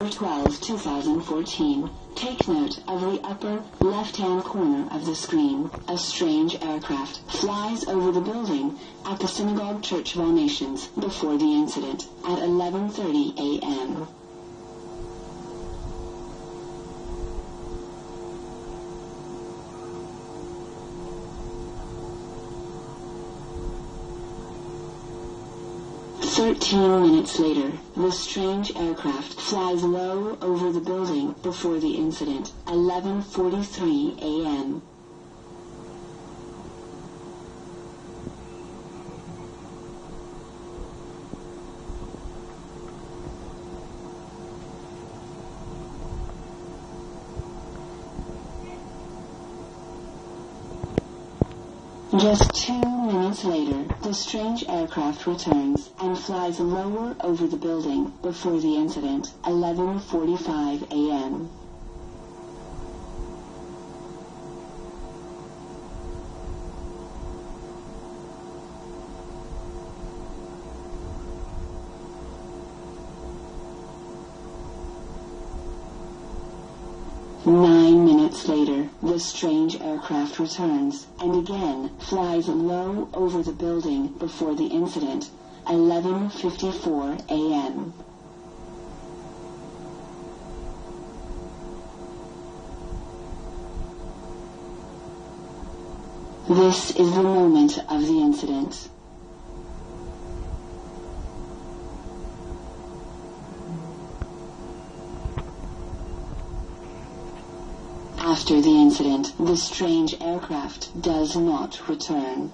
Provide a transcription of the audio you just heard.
12, 2014. Take note of the upper left-hand corner of the screen. A strange aircraft flies over the building at the Synagogue Church of All Nations before the incident at 11:30 a.m. Minutes later, the strange aircraft flies low over the building before the incident, 11:43 a.m. Just 2 minutes later, the strange aircraft returns and flies lower over the building before the incident, 11:45 a.m. Later, the strange aircraft returns and again flies low over the building before the incident, 11:54 a.m. This is the moment of the incident. After the incident, the strange aircraft does not return.